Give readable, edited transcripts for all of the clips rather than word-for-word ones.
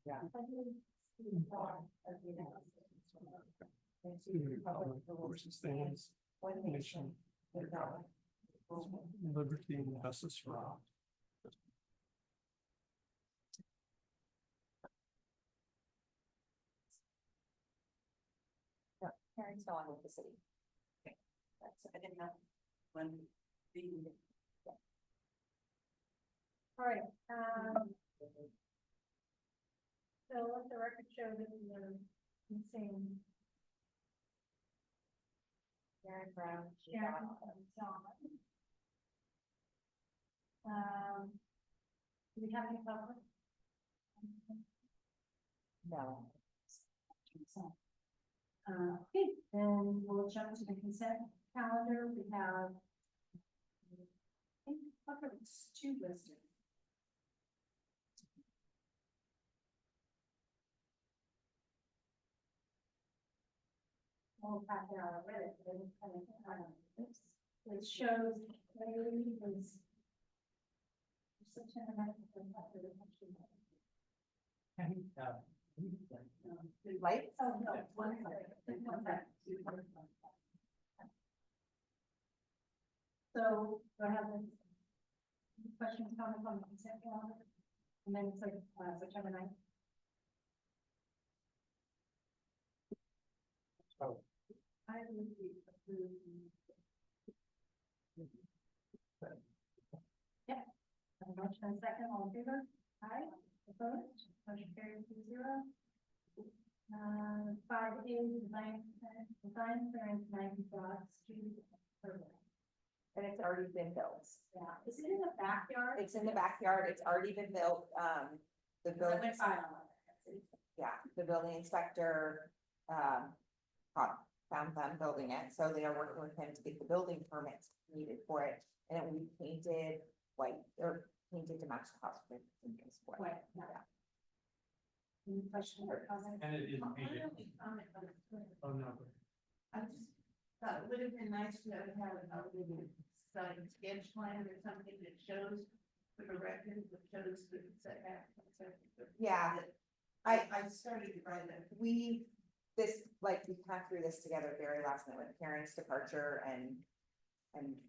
Yeah. Stands, nation, liberty and justice for all. Parents go on with the city. Okay. I didn't know when the. All right, so let the record show that we are missing Sharon Brown. Sharon and John. Do we have any public? No. Okay, then we'll jump to the consent calendar. We have, I think, it's 2 listed. We'll pass it out already, but it's kind of, it shows Larry is September 9th. Lights? Oh, no, one second. So, do I have any questions, comments on the consent calendar? And then it's like, September 9th. Oh. I would be approved. Yeah. Have a motion and a second, all in favor? Aye. Opposed? Motion carries 2-0. 5A, design clearance 90 Broad Street. And it's already been built. Yeah, is it in the backyard? It's in the backyard, it's already been built, the building, yeah, the building inspector, found them building it, so they are working with him to get the building permits needed for it, and it will be painted white, or painted to match the house. Right, yeah. Any questions or comments? And it is painted. Oh, no. I just thought it would have been nice to have had a sketch plan or something that shows for the record, that shows the setback. Yeah, I started to write it. we kind of threw this together very last minute with Karen's departure and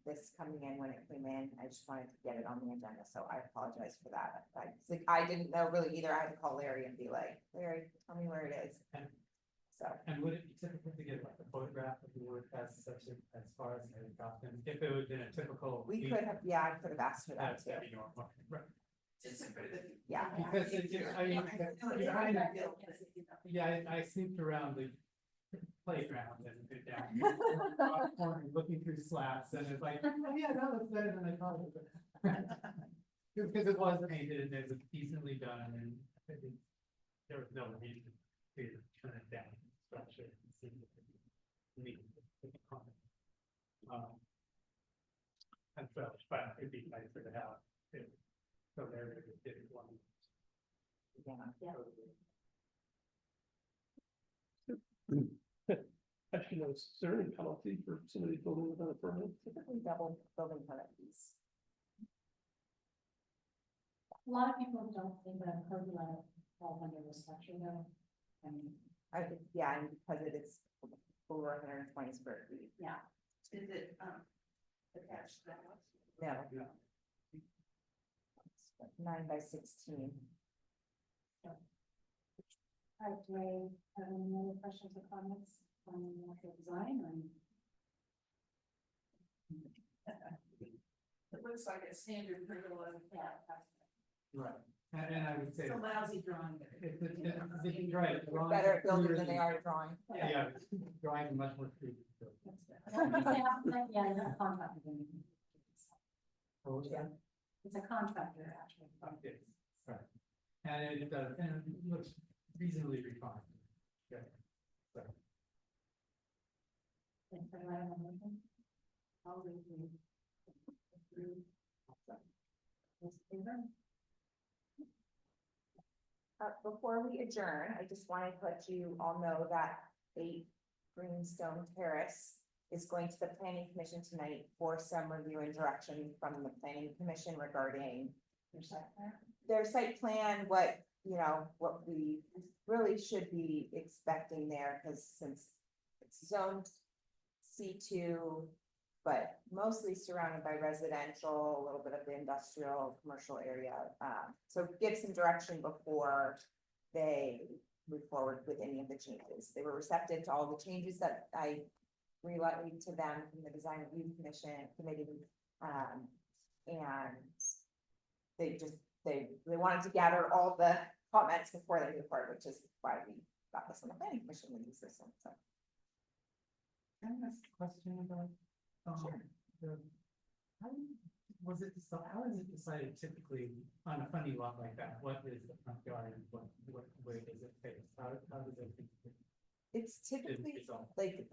this coming in when it came in. I just wanted to get it on the agenda, so I apologize for that. I didn't know really either. I had to call Larry and be like, Larry, tell me where it is. So. And would it be typical to get like a photograph of the work as such as far as the document? If it would have been a typical. We could have, yeah, I could have asked for that too. That'd be normal. Right. Just for the. Yeah. Because I snooped around the playground and been down looking through slats, and it's like, oh yeah, that looks better than I thought it would. Because it was painted and it was decently done, and I think there was no reason to turn it down. Structure and see if it needed to be comment. And so, but it'd be nicer to have it. So there it did one. Yeah. Actually, no, is there any penalty for somebody building without a permit? Typically double building permit fees. A lot of people don't think that code law falls under the structure though. Yeah, and because it is over 120 square feet. Yeah. Is it, attached to the house? No. 9 by 16. All right, do I have any other questions or comments on the design or? It looks like a standard pergola. Yeah. Right. And I would say. It's a lousy drawing. It's right. Better at building than they are drawing. Yeah, drawing much more creative. Yeah, not contractor. Yeah. It's a contractor, actually. Yes, right. And it does, and it looks reasonably refined. Yeah. So. Thanks for writing the motion. All those in favor? Before we adjourn, I just wanted to let you all know that 8 Greenstone Terrace is going to the planning commission tonight for some review and direction from the planning commission regarding their site plan, what, you know, what we really should be expecting there, because since it's zoned C2, but mostly surrounded by residential, a little bit of the industrial, commercial area. So give some direction before they move forward with any of the changes. They were receptive to all the changes that I relayed to them from the design review committee. And they wanted to gather all the comments before they move forward, which is why we got this on the planning commission with these systems, so. Can I ask a question about? Sure. How was it, so how is it decided typically on a funny lot like that, what is the front yard and what way does it face? How does it? It's typically resolve? like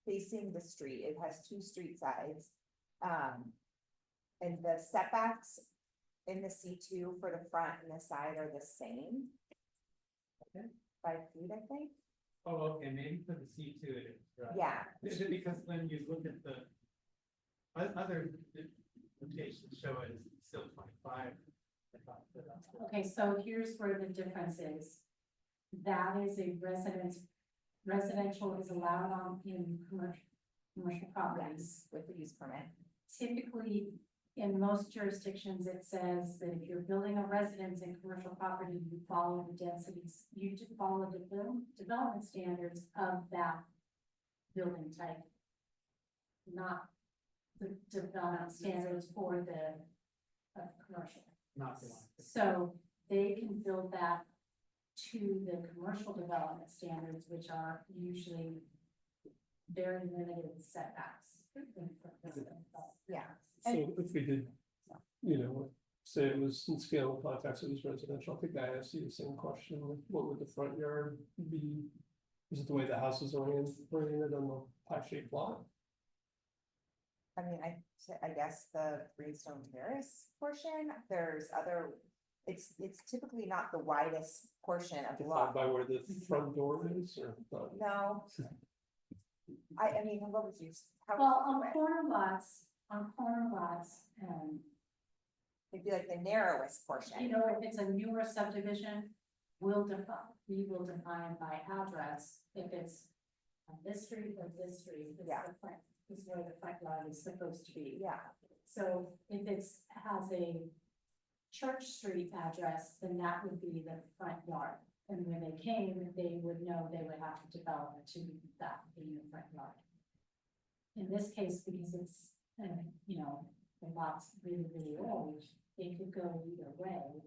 facing the street, it has two street sides. And the setbacks in the C2 for the front and the side are the same. Okay. 5 feet, I think, Oh, okay, maybe for the C2 it is, right? yeah, Is it because when you look at the other locations show it as still 25? Okay, so here's where the difference is. That is a residential is allowed on in commercial properties. yes, with the use permit, Typically, in most jurisdictions, it says that if you're building a residence in commercial property, you follow the densities, you do follow the development standards of that building type. Not the development standards for the commercial. Not the one. So they can build that to the commercial development standards, which are usually very limited setbacks. yeah. So if we did, you know, say it was in scale of context, it was residential, I think I asked you the same question, like, what would the front yard be? Is it the way the house is oriented on the pie-shaped lot? I mean, I guess the Greenstone Terrace portion, there's other, it's typically not the widest portion of the Defined lot. by where the front door is, or not? No. I mean, what would you? how Well, would you on do it? corner lots, It'd be like the narrowest portion. you know, if it's a newer subdivision, we will define by address, if it's on this street or this street, this Yeah. is where the front yard is supposed to be. Yeah, So if has a Church Street address, then that would be the front yard. And when they came, they would know they would have to develop it to that being the front yard. In this case, because it's, you know, the lot's really, really old, it could go either way.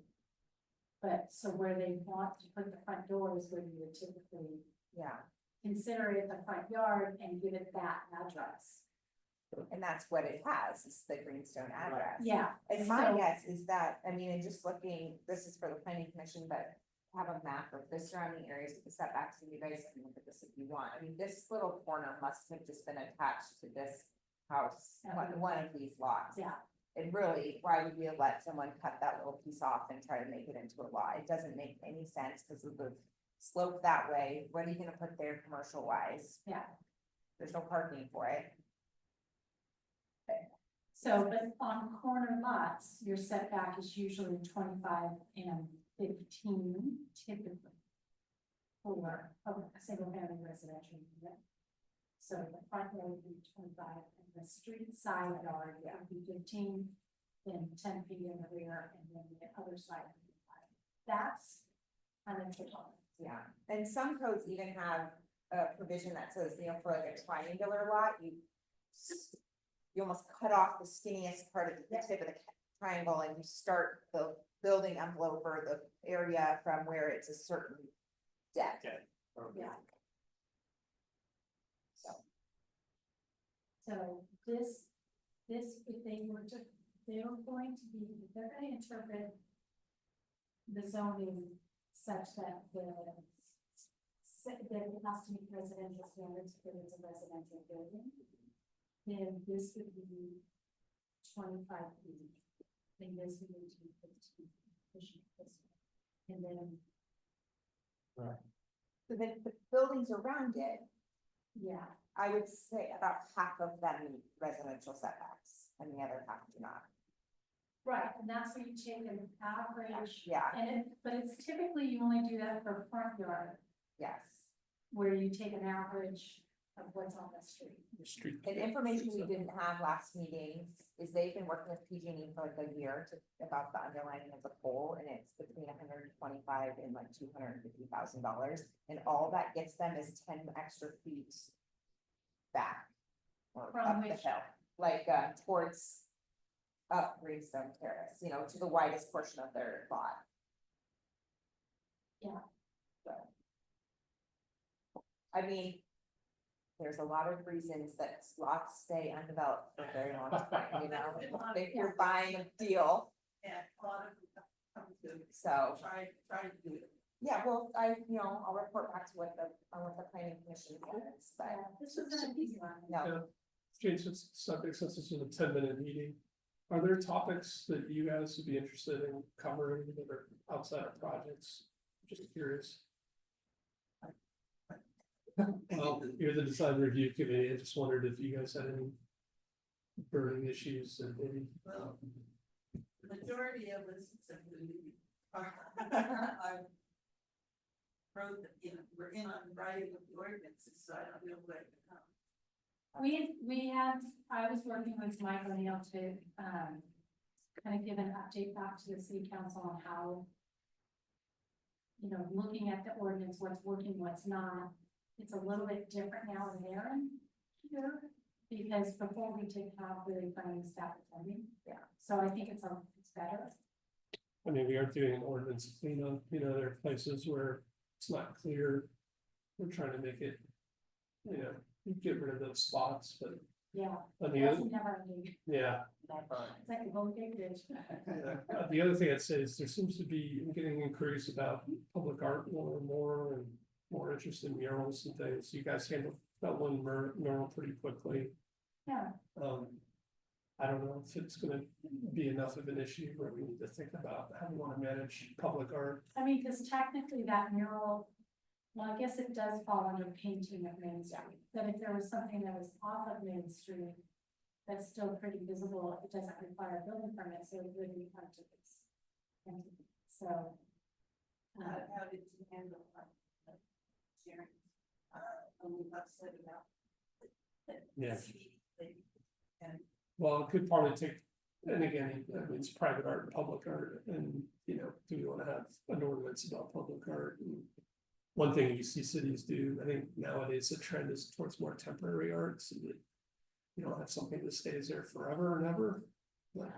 But so where they want to put the front door is where you would typically yeah, consider it the front yard and give it that address. and that's what it has, is the Greenstone address. Yeah. And my so- guess is that, I mean, and just looking, this is for the planning commission, but have a map of the surrounding areas of the setbacks, and you guys can look at this if you want. I mean, this little corner must have just been attached to this house, one of these lots. Yeah, And really, why would we let someone cut that little piece off and try to make it into a lot? It doesn't make any sense because of the slope that way. What are you gonna put there commercial wise? yeah. There's no parking for it. So, but on corner lots, your setback is usually 25 and 15 typically. For a single family residential unit. So the front yard would be 25 and the street side yard would be 15, then 10 feet in the rear, and then the other side would be 5. That's kind of typical. Yeah, and some codes even have a provision that says, you know, for like a triangular lot, you almost cut off the skinniest part of the tip of the triangle and you start the building envelope or the area from where it's a certain depth. Okay. Yeah. So, So this, if they were to, they're going to interpret the zoning such that that it has to meet residential standards because it's a residential building. Then this would be 25 feet, and this would need to be 15, pushing this way. And then, so then the buildings around it, yeah, I would say about half of them meet residential setbacks and the other half do not. Right, and that's where you take an average, Yeah, but it's typically, you only do that for front yard, yes. where you take an average of what's on the street. The street. And information we didn't have last meeting is they've been working with PG&E for like a year about the underlining of the pole, and it's between $125,000 and like $250,000. And all that gets them is 10 extra feet back. Or From up the which- hill, like towards up Greenstone Terrace, you know, to the widest portion of their lot. Yeah. So. I mean, there's a lot of reasons that lots stay undeveloped for a very long time, you know, if you're buying a deal, And a lot of people come to so. try to do it. Yeah, well, I'll report back to what the planning commission says, but Yeah, this was an easy one. no, Change the subject since this is a 10-minute meeting. Are there topics that you guys would be interested in covering that are outside of projects? Just curious. Well, you're the design review committee. I just wondered if you guys had any burning issues and maybe. Well, the majority of us, except for me, are wrote, we're in on writing of the ordinances, so I don't know where to come. I was working with Mike O'Neill to, kind of give an update back to the city council on how, you know, looking at the ordinance, what's working, what's not. It's a little bit different now in there here, because before we did have really friendly staff attending. Yeah. So I think it's better. I mean, we are doing an ordinance cleanup, you know, there are places where it's not clear. We're trying to make it, you know, get rid of those spots, but Yeah. on the That's other, never ending. yeah. It's like a whole big ditch. The other thing I'd say is there seems to be getting inquiries about public art more and more and more interest in murals and things. You guys handled that one mural pretty quickly. Yeah. I don't know if it's gonna be enough of an issue where we need to think about how we wanna manage public art. I mean, because technically that mural, well, I guess it does fall under painting of Main Street, but if there was something that was off of Main Street, that's still pretty visible, it doesn't require a building permit, so it wouldn't be hard to fix. So. How did you handle sharing? I'm upset about. Yeah. And Well, it could probably take, and again, I mean, it's private art and public art, and, you know, do we wanna have an ordinance about public art? And one thing you see cities do, I think nowadays the trend is towards more temporary art, so that you don't have something that stays there forever and ever. But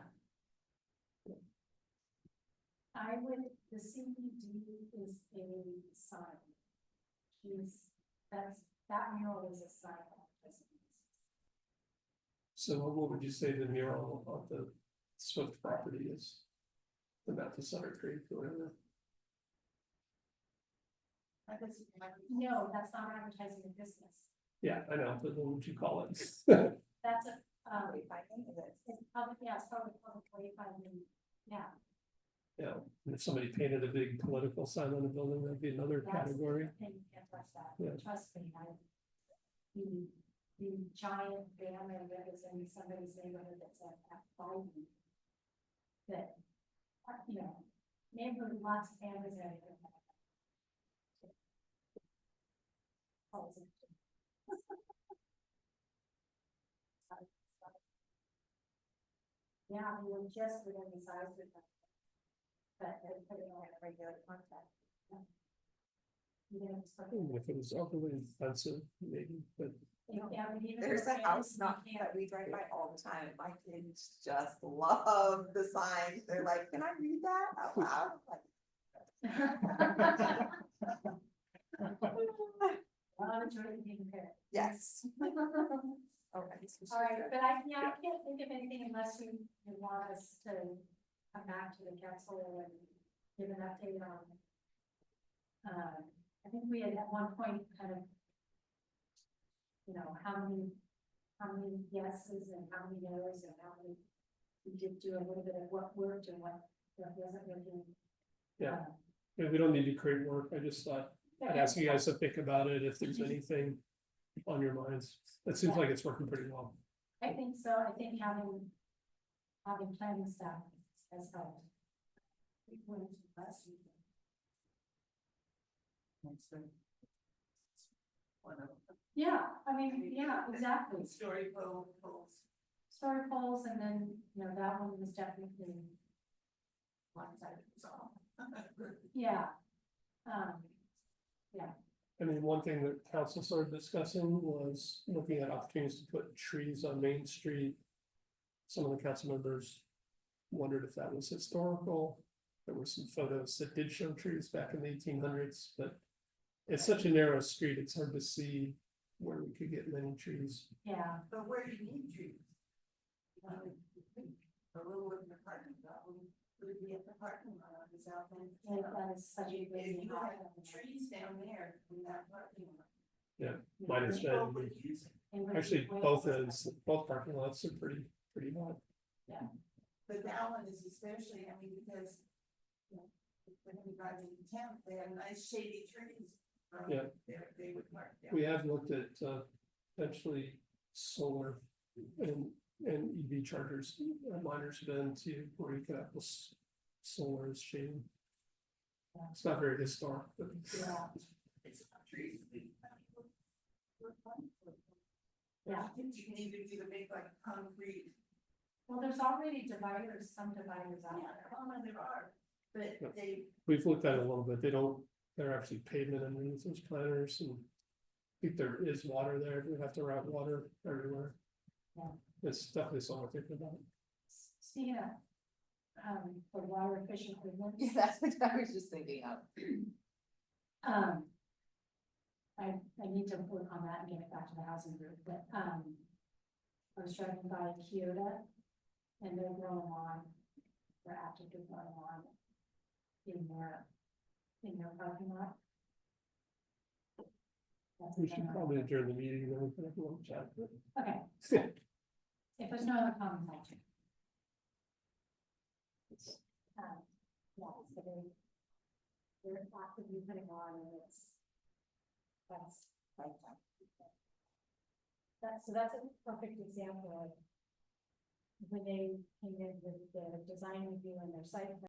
The CBD is a sign. That mural is a sign. so what would you say the mural of the Swift property is? The map to Sutter Creek or whatever. I guess. No, that's not advertising a business. Yeah, I know, but what would you call it? That's a, wayfinding, is it? it's public, yeah, it's probably public wayfinding, yeah. You know, and if somebody painted a big political sign on the building, that'd be another That's- category. And you can't touch that, Yeah. trust me, the giant banner that is in somebody's neighborhood that's at Biden. That, you know, neighborhood, lots of families and everything. Yeah, we were just within the size of that. But they're putting on a regular contract. You know, it's like- If it was overly offensive, maybe, but Yeah, we need. There's a house not that we drive by all the time. My kids just love the signs. They're like, can I read that out loud? Like, yes. Okay. All right, but I can't think of anything unless you want us to come back to the council and give an update on. I think we had at one point kind of. You know, how many yeses and how many no's and how many. We did do a little bit of what worked and what wasn't working. Yeah. we don't need to create work. I just thought I'd ask you guys to think about it if there's anything on your minds. It seems like it's working pretty well. I think so, I think having planning staff That's helped. We went to last week. Next week. One of them. Yeah, I mean, yeah, exactly. Story poles. Story poles, and then, you know, that one was definitely, One side of the song. yeah. I mean, one thing that council started discussing was looking at opportunities to put trees on Main Street. Some of the council members wondered if that was historical. There were some photos that did show trees back in the 1800s, but it's such a narrow street, it's hard to see where we could get many trees. Yeah, But where do you need trees? A little in the parking lot, would it be at the parking lot on the south end? and that is such a If good. you had trees down there in that parking lot. Mine is people red. would use it. Actually, both parking lots are pretty wide. But that one is especially, I mean, because. You know, when we drive into town, they have nice shady trees. Yeah. They would park down. We have looked at potentially solar and EV chargers. Miners been to where you could have this solar as shading. It's not very historic, but Yeah, It's not trees. We're fine. yeah. I think you can either make like concrete. Well, there's already dividers, some dividers out Yeah, there. common there are, but Yep. they, we've looked at it a little bit. They're actually pavement underneath those planters, and I think there is water there. We have to route water everywhere. Yeah. It's definitely something to think about. Speaking of, the water efficient equipment, Yeah, that's what I was just thinking of. I need to work on that and get it back to the housing group, but, I was driving by Kyoto, and they're growing on, they're actively growing on in their parking lot. That's We a should demo. probably adjourn the meeting, then we can have a little chat. Okay, if there's no other comments, I'll check. Yeah, so they're actively putting on, and that's like that. So that's a perfect example of when they came in with the design review and their site plan